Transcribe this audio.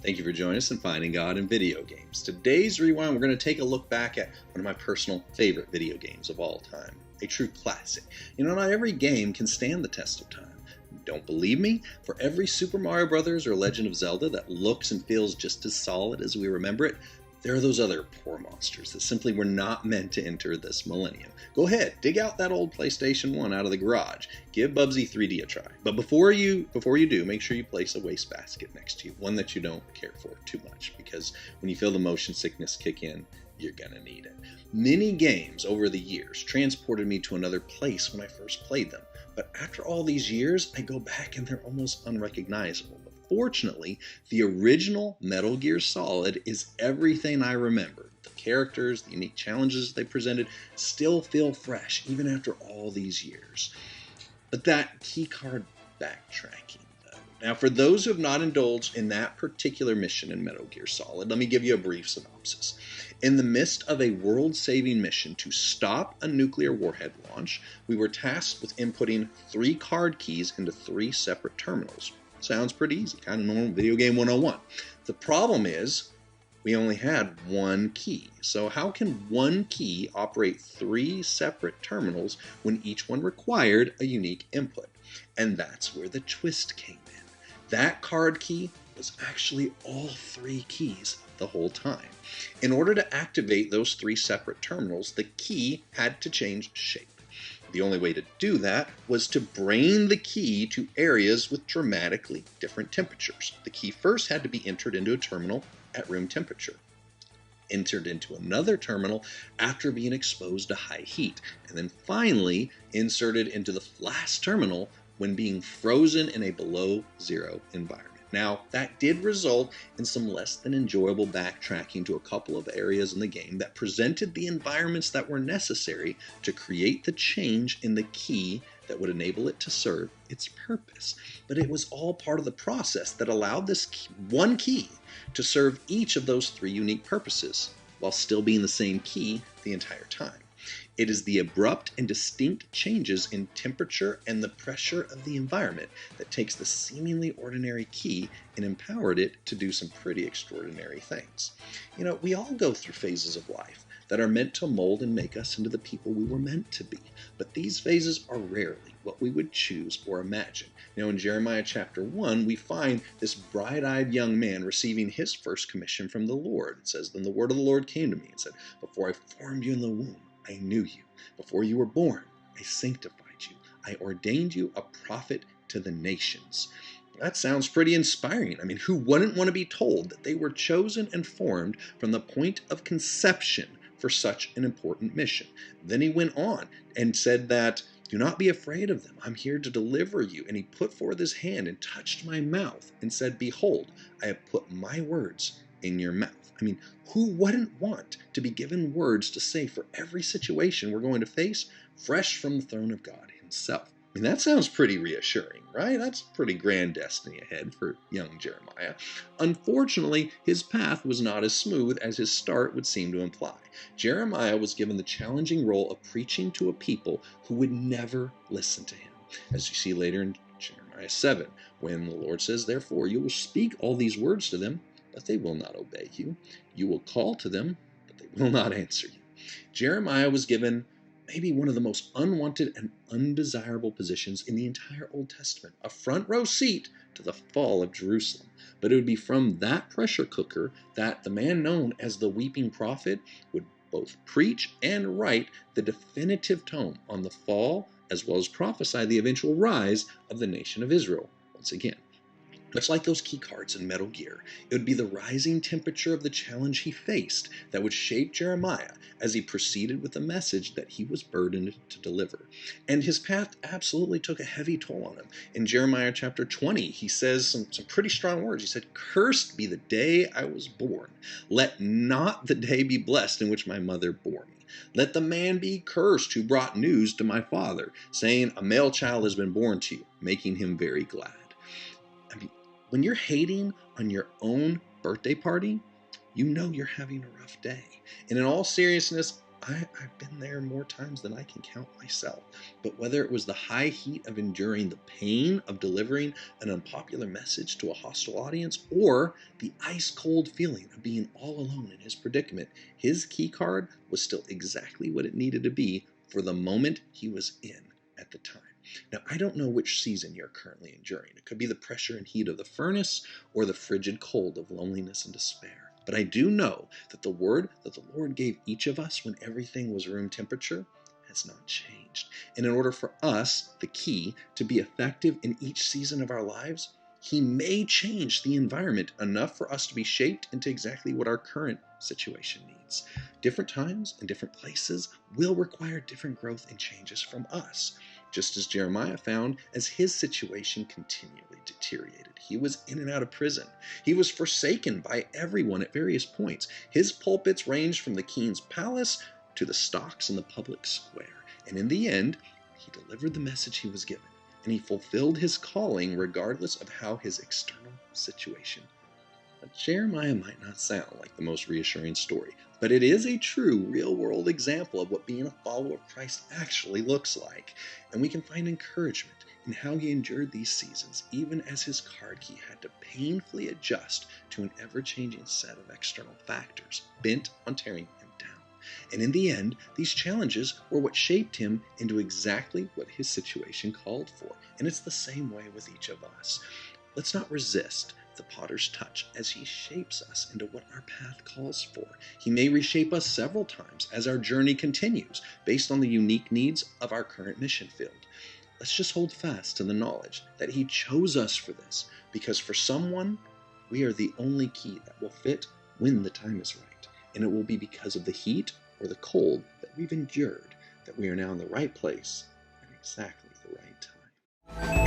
Thank you for joining us in Finding God in Video Games. Today's Rewind, we're going to take a look back at one of my personal favorite video games of all time. A true classic. You know, not every game can stand the test of time. Don't believe me? For every Super Mario Bros. Or Legend of Zelda that looks and feels just as solid as we remember it, there are those other poor monsters that simply were not meant to enter this millennium. Go ahead, dig out that old PlayStation 1 out of the garage. Give Bubsy 3D a try. But before you do, make sure you place a wastebasket next to you, one that you don't care for too much, because when you feel the motion sickness kick in, you're gonna need it. Many games over the years transported me to another place when I first played them. But after all these years, I go back and they're almost unrecognizable. Fortunately, the original Metal Gear Solid is everything I remember. The characters, the unique challenges they presented still feel fresh, even after all these years. But that keycard backtracking, though. Now, for those who have not indulged in that particular mission in Metal Gear Solid, let me give you a brief synopsis. In the midst of a world-saving mission to stop a nuclear warhead launch, we were tasked with inputting 3 card keys into 3 separate terminals. Sounds pretty easy, kind of normal video game 101. The problem is we only had 1 key. So how can 1 key operate 3 separate terminals when each one required a unique input? And that's where the twist came in. That card key was actually all 3 keys the whole time. In order to activate those 3 separate terminals, the key had to change shape. The only way to do that was to brain the key to areas with dramatically different temperatures. The key first had to be entered into a terminal at room temperature, entered into another terminal after being exposed to high heat, and then finally inserted into the last terminal when being frozen in a below zero environment. Now, that did result in some less than enjoyable backtracking to a couple of areas in the game that presented the environments that were necessary to create the change in the key that would enable it to serve its purpose. But it was all part of the process that allowed this one key to serve each of those 3 unique purposes, while still being the same key the entire time. It is the abrupt and distinct changes in temperature and the pressure of the environment that takes the seemingly ordinary key and empowered it to do some pretty extraordinary things. You know, we all go through phases of life that are meant to mold and make us into the people we were meant to be. But these phases are rarely what we would choose or imagine. Now, in Jeremiah chapter 1, we find this bright-eyed young man receiving his first commission from the Lord. It says, "Then the word of the Lord came to me and said, before I formed you in the womb, I knew you. Before you were born, I sanctified you. I ordained you a prophet to the nations." That sounds pretty inspiring. I mean, who wouldn't want to be told that they were chosen and formed from the point of conception for such an important mission? Then he went on and said that, "Do not be afraid of them. I'm here to deliver you." And he put forth his hand and touched my mouth and said, "Behold, I have put my words in your mouth." I mean, who wouldn't want to be given words to say for every situation we're going to face, fresh from the throne of God himself? I mean, that sounds pretty reassuring, right? That's pretty grand destiny ahead for young Jeremiah. Unfortunately, his path was not as smooth as his start would seem to imply. Jeremiah was given the challenging role of preaching to a people who would never listen to him, as you see later in Jeremiah 7, when the Lord says, "Therefore you will speak all these words to them, but they will not obey you. You will call to them, but they will not answer you." Jeremiah was given maybe one of the most unwanted and undesirable positions in the entire Old Testament, a front row seat to the fall of Jerusalem. But it would be from that pressure cooker that the man known as the Weeping Prophet would both preach and write the definitive tome on the fall, as well as prophesy the eventual rise of the nation of Israel once again. Much like those key cards in Metal Gear, it would be the rising temperature of the challenge he faced that would shape Jeremiah as he proceeded with the message that he was burdened to deliver. And his path absolutely took a heavy toll on him. In Jeremiah chapter 20, he says some pretty strong words. He said, "Cursed be the day I was born. Let not the day be blessed in which my mother bore me. Let the man be cursed who brought news to my father, saying, a male child has been born to you, making him very glad." I mean, when you're hating on your own birthday party, you know you're having a rough day. And in all seriousness, I've been there more times than I can count myself. But whether it was the high heat of enduring the pain of delivering an unpopular message to a hostile audience, or the ice cold feeling of being all alone in his predicament, his key card was still exactly what it needed to be for the moment he was in at the time. Now, I don't know which season you're currently enduring. It could be the pressure and heat of the furnace or the frigid cold of loneliness and despair. But I do know that the word that the Lord gave each of us when everything was room temperature has not changed. And in order for us, the key, to be effective in each season of our lives, He may change the environment enough for us to be shaped into exactly what our current situation needs. Different times and different places will require different growth and changes from us. Just as Jeremiah found as his situation continually deteriorated. He was in and out of prison. He was forsaken by everyone at various points. His pulpits ranged from the king's palace to the stocks in the public square. And in the end, he delivered the message he was given, and he fulfilled his calling regardless of how his external situation. But Jeremiah might not sound like the most reassuring story, but it is a true real-world example of what being a follower of Christ actually looks like. And we can find encouragement in how he endured these seasons, even as his card key had to painfully adjust to an ever-changing set of external factors bent on tearing him down. And in the end, these challenges were what shaped him into exactly what his situation called for. And it's the same way with each of us. Let's not resist the potter's touch as he shapes us into what our path calls for. He may reshape us several times as our journey continues, based on the unique needs of our current mission field. Let's just hold fast to the knowledge that he chose us for this, because for someone, we are the only key that will fit when the time is right. And it will be because of the heat or the cold that we've endured that we are now in the right place at exactly the right time.